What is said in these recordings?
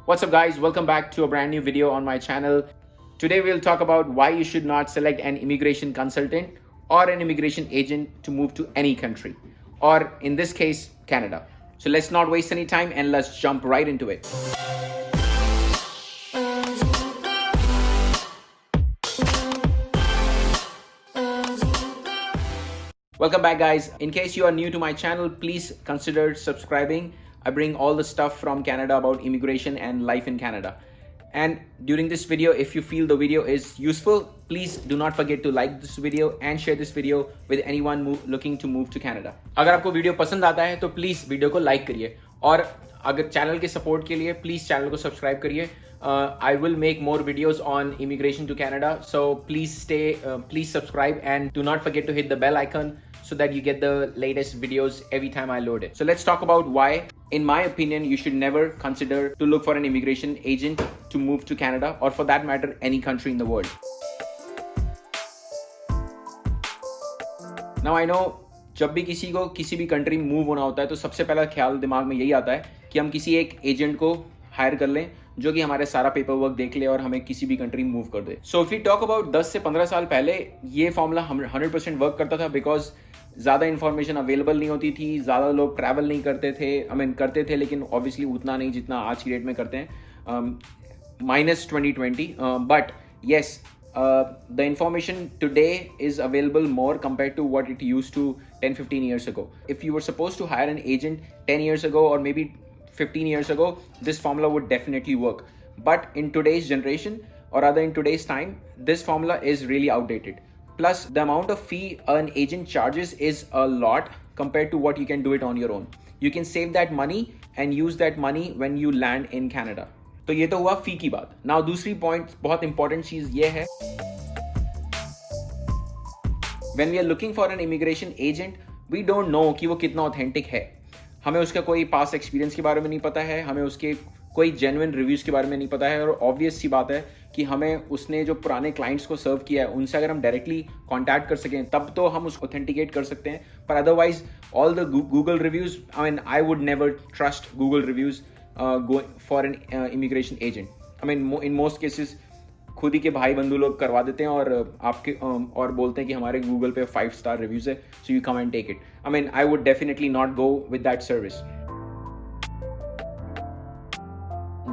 What's up guys, welcome back to a brand new video on my channel. Today we'll talk about why you should not select an immigration consultant or an immigration agent to move to any country, or in this case, Canada. So let's not waste any time and let's jump right into it. Welcome back guys. In case you are new to my channel, please consider subscribing. I bring all the stuff from Canada about immigration and life in Canada. And during this video, if you feel the video is useful, please do not forget to like this video and share this video with anyone looking to move to Canada. अगर आपको video पसंद आता है तो please video को like करिए और अगर चैनल के सपोर्ट के लिए प्लीज चैनल को सब्सक्राइब करिए. I will make more videos on immigration to Canada, so please subscribe and do not forget to hit the bell icon so that you get the latest videos every time I load it. So let's talk about why, in my opinion, you should never consider to look for an immigration agent to move to Canada, or for that matter, any country in the world. Now I know जब भी किसी को किसी भी country में move होना होता है तो सबसे पहला ख्याल दिमाग में यही आता है कि हम किसी एक एजेंट को हायर कर लें जो कि हमारे सारा पेपर वर्क देख ले और हमें किसी भी कंट्री में मूव कर दे. So if we talk about 10 से 15 साल पहले ये फॉर्मूला 100% वर्क करता था, बिकॉज ज़्यादा इन्फॉर्मेशन अवेलेबल नहीं होती थी, ज़्यादा लोग ट्रैवल नहीं करते थे. करते थे लेकिन ऑब्वियसली उतना नहीं जितना आज की डेट में करते हैं, minus 2020. But yes, the information today is available more compared to what it used to 10-15 years ago. If you were supposed to hire an agent 10 years ago or maybe 15 years ago, this formula would definitely work. But in today's generation, or rather in today's time, this formula is really outdated. Plus, the amount of fee an agent charges is a lot compared to what you can do it on your own. You can save that money and use that money when you land in Canada. तो ये तो हुआ फी की बात. Now दूसरी point, बहुत important चीज ये है, when we are looking for an immigration agent, we don't know कि वो कितना ऑथेंटिक है. हमें उसका कोई पास्ट एक्सपीरियंस के बारे में नहीं पता है, हमें उसके कोई जेन्युइन रिव्यूज के बारे में नहीं पता है, और ऑब्वियस सी बात है कि हमें उसने जो पुराने क्लाइंट्स को सर्व किया है उनसे अगर हम डायरेक्टली कांटेक्ट कर सकें तब तो हम उसको ऑथेंटिकेट कर सकते हैं. पर otherwise all the Google reviews, I would never trust Google reviews for an immigration agent. In most cases खुद ही के भाई बंधु लोग करवा देते हैं और आपके और बोलते हैं कि हमारे गूगल पे 5 स्टार रिव्यूज है, so you come and take it. I would definitely not go with that service.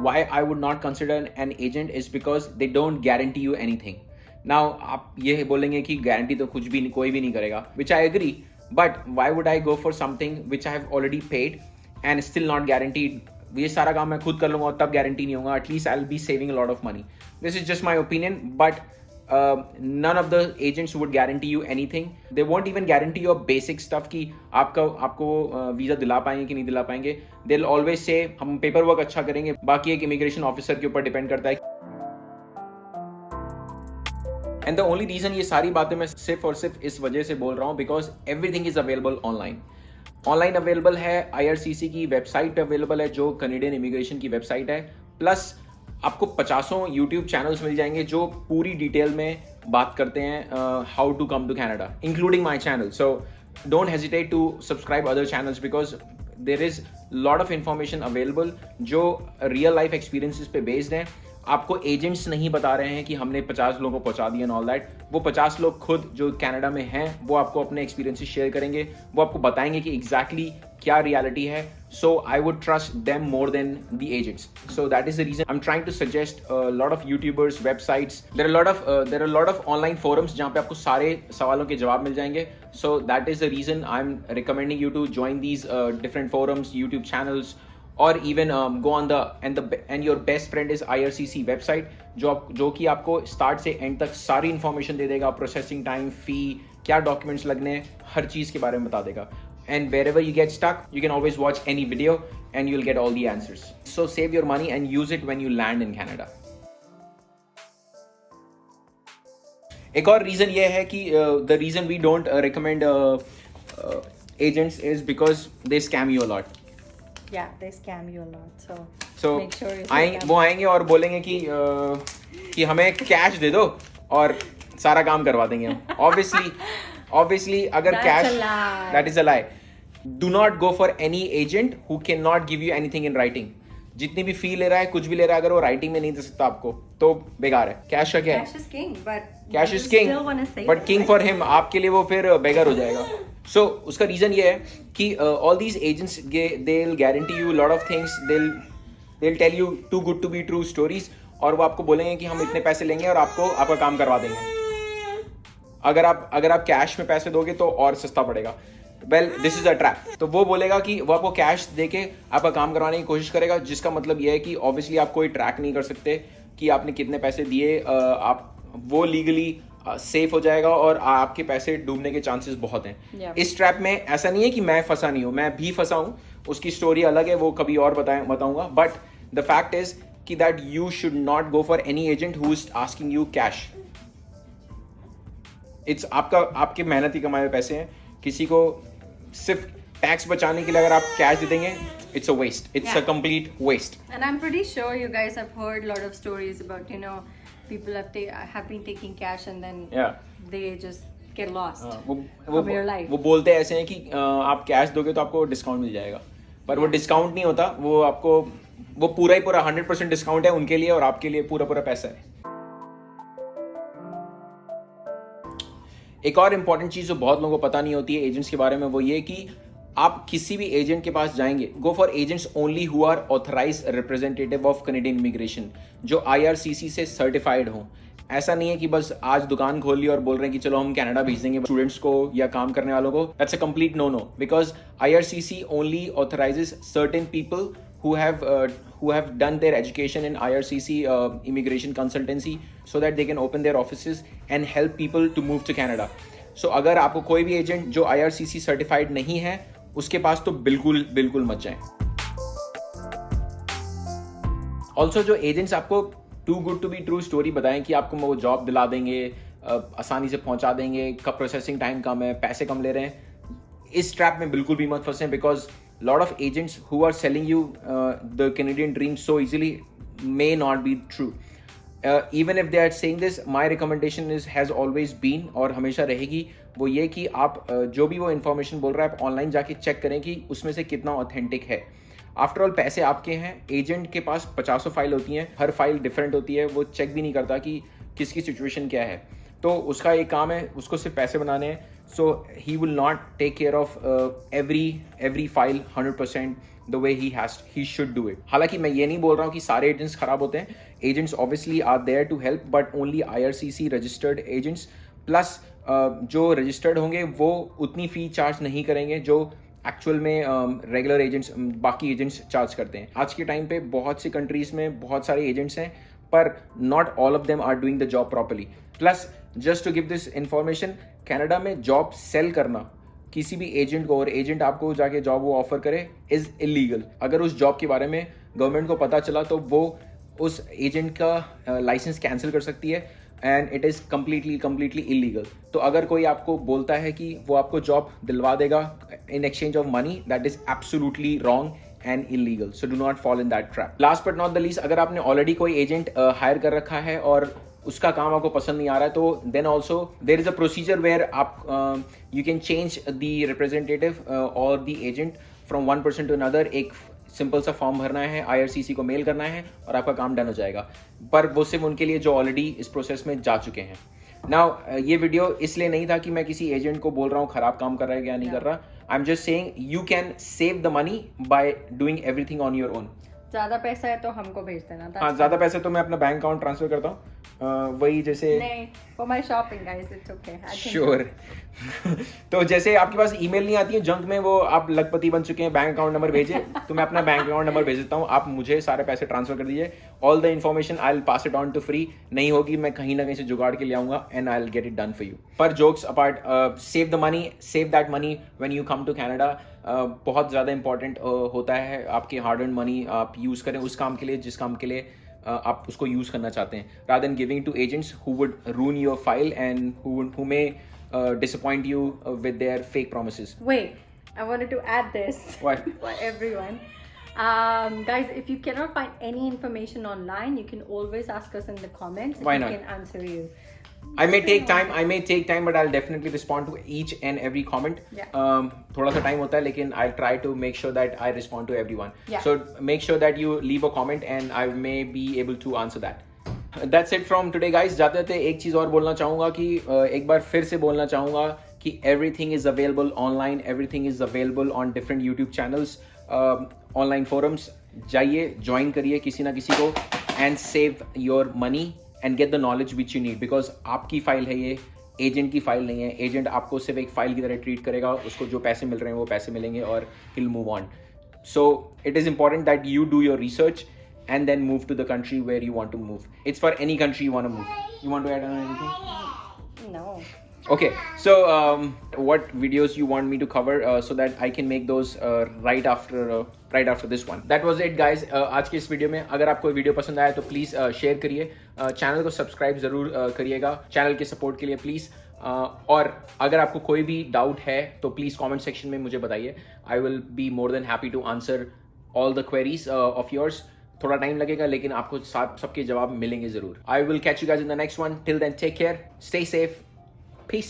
Why I would not consider an agent is because they don't guarantee you anything. Now आप ये बोलेंगे कि guarantee तो कुछ भी नहीं, कोई भी नहीं करेगा, which I agree. But why would I go for something which I have already paid and still not guaranteed? ये सारा काम मैं खुद कर लूँगा और तब गारंटी नहीं होगा. At least I'll be saving a lot of money. This is just my opinion, but none of the agents would guarantee you anything. They won't even guarantee your basic stuff कि आपको visa दिला पाएंगे कि नहीं दिला पाएंगे. They'll always say हम paper work अच्छा करेंगे, बाकी एक इमिग्रेशन ऑफिसर के ऊपर डिपेंड करता है. एंड द ओनली रीज़न ये सारी बातें मैं सिर्फ और सिर्फ इस वजह से बोल रहा हूँ because everything is available online available है. IRCC की वेबसाइट पे अवेलेबल है जो कनेडियन इमिग्रेशन की वेबसाइट है. प्लस आपको 50 यूट्यूब चैनल्स मिल जाएंगे जो पूरी डिटेल में बात करते हैं how to come to Canada, including my channel. So don't hesitate to subscribe other channels because there is lot of information available जो रियल लाइफ एक्सपीरियंसेस पे बेस्ड हैं. आपको एजेंट्स नहीं बता रहे हैं कि हमने 50 लोगों को पहुंचा दिया एंड ऑल दैट. वो 50 लोग खुद जो कनाडा में हैं वो आपको अपने एक्सपीरियंसेस शेयर करेंगे, वो आपको बताएंगे कि एग्जैक्टली क्या रियलिटी है. So I would trust them more than the agents. So that is the reason I'm trying to suggest a lot of YouTubers, websites. There are a lot of online forums जहाँ पे आपको सारे सवालों के जवाब मिल जाएंगे. So that is the reason I'm recommending you to join these different forums, YouTube channels, or even go on and your best friend is IRCC website जो कि आपको स्टार्ट से एंड तक सारी इन्फॉर्मेशन दे देगा. प्रोसेसिंग टाइम, फी, क्या documents लगने, हर चीज़ के बारे में बता देगा. And wherever you get stuck, you can always watch any video and you'll get all the answers. So save your money and use it when you land in Canada. एक और reason ये है कि the reason we don't recommend agents is because they scam you a lot. Yeah, they scam you a lot. So make sure वो आएंगे और बोलेंगे कि हमें कैश दे दो और सारा काम करवा देंगे हम. Obviously अगर cash, that is a lie. Do not go for any agent who cannot give you anything in writing. जितनी भी फी ले रहा है, कुछ भी ले रहा है, अगर वो राइटिंग में नहीं दे सकता आपको तो बेकार है। कैश का क्या है? Cash is king, but cash you is king, still wanna save but it, king right? For him, आपके लिए वो फिर बेगर हो जाएगा। सो उसका रीजन ये है कि all these agents they will guarantee you lot of things, they will tell you too good to be true stories, और वो आपको बोलेंगे कि हम इतने पैसे लेंगे और आपको आपका काम करवा देंगे। अगर आप कैश में पैसे दोगे तो और सस्ता पड़ेगा। Well this is a trap. तो वो बोलेगा कि वो आपको कैश देके आपका काम करवाने की कोशिश करेगा, जिसका मतलब ये है कि ऑब्वियसली आप कोई ट्रैक नहीं कर सकते कि आपने कितने पैसे दिए। आप वो लीगली सेफ हो जाएगा और आपके पैसे डूबने के चांसेस बहुत हैं। Yeah. इस ट्रैप में ऐसा नहीं है कि मैं फंसा नहीं हूँ, मैं भी फंसा हूँ, उसकी स्टोरी अलग है, वो कभी और बताऊंगा। बट द फैक्ट इज कि that you should not go for any agent who is asking you cash. It's आपके मेहनती कमाए हुए पैसे हैं, किसी को सिर्फ टैक्स बचाने के लिए अगर आप कैश दे देंगे, it's a waste, it's a Yeah. Complete waste. And I'm pretty sure you guys have heard a lot of stories about, people have been taking cash and then they just get lost from your life. वो बोलते ऐसे हैं कि आप cash दोगे तो आपको discount मिल जाएगा, पर वो डिस्काउंट नहीं होता, वो आपको वो पूरा ही पूरा 100% डिस्काउंट है उनके लिए, और आपके लिए पूरा पूरा पैसा है। एक और इंपॉर्टेंट चीज जो बहुत लोगों को पता नहीं होती है एजेंट्स के बारे में, वो ये कि आप किसी भी एजेंट के पास जाएंगे, go for agents only who are authorised representative of Canadian immigration, जो IRCC से सर्टिफाइड हो। ऐसा नहीं है कि बस आज दुकान खोल ली और बोल रहे हैं कि चलो हम कनाडा भेज देंगे स्टूडेंट्स को या काम करने वालों को। That's a complete no, because IRCC only authorises certain people who have done their education in IRCC immigration consultancy, so that they can open their offices and help people to move to Canada. So अगर आपको कोई भी agent जो IRCC certified नहीं है उसके पास, तो बिल्कुल मत जाएं। ऑल्सो जो एजेंट्स आपको too good to be true story बताएं कि आपको वो जॉब दिला देंगे, आसानी से पहुंचा देंगे, कब प्रोसेसिंग टाइम कम है, पैसे कम ले रहे हैं, इस ट्रैप में बिल्कुल भी मत फंसें, because lot of agents who are selling you the Canadian dream so easily may not be true. Even if they are saying this, my recommendation has always been और हमेशा रहेगी वो ये कि आप जो भी वो इन्फॉर्मेशन बोल रहा है आप ऑनलाइन जाके चेक करें कि उसमें से कितना ऑथेंटिक है। आफ्टर ऑल पैसे आपके हैं, एजेंट के पास 50 फाइल होती हैं, हर फाइल डिफरेंट होती है, वो चेक भी नहीं करता कि किसकी सिचुएशन क्या है, तो उसका एक काम है, उसको सिर्फ पैसे बनाने हैं। So he will not take care of every file 100% the way he should do it. हालांकि मैं ये नहीं बोल रहा हूँ कि सारे एजेंट्स खराब होते हैं, agents obviously are there to help, but only IRCC registered agents, plus जो रजिस्टर्ड होंगे वो उतनी फी चार्ज नहीं करेंगे जो एक्चुअल में रेगुलर एजेंट्स, बाकी एजेंट्स चार्ज करते हैं। आज के टाइम पे बहुत सी कंट्रीज में बहुत सारे एजेंट्स हैं, पर not all of them are doing the job properly. Plus just to give this information, Canada में जॉब सेल करना किसी भी एजेंट को, और एजेंट आपको जाके जॉब वो ऑफर करे, इज इलीगल। अगर उस जॉब के बारे में गवर्नमेंट को पता चला तो वो उस एजेंट का लाइसेंस कैंसिल कर सकती है, and it is completely illegal. तो अगर कोई आपको बोलता है कि वो आपको जॉब दिलवा देगा in exchange of money, that is absolutely wrong and illegal. So do not fall in that trap. Last but not the least, अगर आपने ऑलरेडी कोई एजेंट हायर कर रखा है और उसका काम आपको पसंद नहीं आ रहा है, तो then also there is a procedure where आप you can change the representative और the agent from one person to another. एक सिंपल सा फॉर्म भरना है, IRCC को मेल करना है और आपका काम डन हो जाएगा। पर वो सिर्फ उनके लिए जो ऑलरेडी इस प्रोसेस में जा चुके हैं। नाउ ये वीडियो इसलिए नहीं था कि मैं किसी एजेंट को बोल रहा हूँ खराब काम कर रहा है या नहीं कर रहा। I am just saying you can save the money by doing everything on your own. ज्यादा पैसा है तो हमको भेज देना। हाँ, ज्यादा पैसे तो मैं अपना बैंक अकाउंट ट्रांसफर करता हूँ, वही जैसे नहीं, for my shopping guys, it's okay. Sure. तो जैसे आपके पास ईमेल नहीं आती है जंक में, वो आप लखपति बन चुके हैं, बैंक अकाउंट नंबर भेजे, तो मैं अपना बैंक अकाउंट नंबर भेज देता हूँ, आप मुझे सारे पैसे ट्रांसफर कर दीजिए। All the information I will pass it on to free. नहीं होगी, मैं कहीं ना कहीं से जुगाड़ के ले आऊंगा and I will get it done for you. पर jokes apart, save the money, save that money when you come to Canada. बहुत ज़्यादा इंपॉर्टेंट होता है, आपकी हार्ड अर्न मनी आप यूज़ करें उस काम के लिए जिस काम के लिए आप उसको यूज़ करना चाहते हैं, rather than giving to agents who would ruin your file and who may disappoint you with their fake promises. Wait, I wanted to add this. What? For everyone. Guys, if you cannot find any information online, you can always ask us in the comments. Why not? We can answer you. I may take time, but I'll definitely respond to each and every comment. Yeah. थोड़ा सा time होता है, लेकिन I'll try to make sure that I respond to everyone. Yeah. So make sure that you leave a comment and I may be able to answer that. That's it from today, guys. जाते जाते एक चीज़ और बोलना चाहूँगा कि एक बार फिर से बोलना चाहूँगा कि everything is available online, everything is available on different YouTube channels, online forums. जाइए, join करिए किसी ना किसी को and save your money and get the knowledge which you need, because आपकी फाइल है ये, एजेंट की फाइल नहीं है. एजेंट आपको सिर्फ एक फाइल की तरह ट्रीट करेगा, उसको जो पैसे मिल रहे हैं वो पैसे मिलेंगे और he'll move on. So it is important that you do your research and then move to the country where you want to move. It's for any country you want to move. You want to add on anything? No. Okay, so what videos you want me to cover so that I can make those right after this one. That was it, guys. आज के इस video में अगर आपको video पसंद आया तो please share करिए, चैनल को सब्सक्राइब ज़रूर करिएगा चैनल के सपोर्ट के लिए प्लीज़. और अगर आपको कोई भी डाउट है तो प्लीज़ कमेंट सेक्शन में मुझे बताइए. I will be more than happy to answer all the queries of yours. थोड़ा टाइम लगेगा लेकिन आपको सबके जवाब मिलेंगे ज़रूर. I will catch you guys in the next one. Till then take care, stay safe. Peace.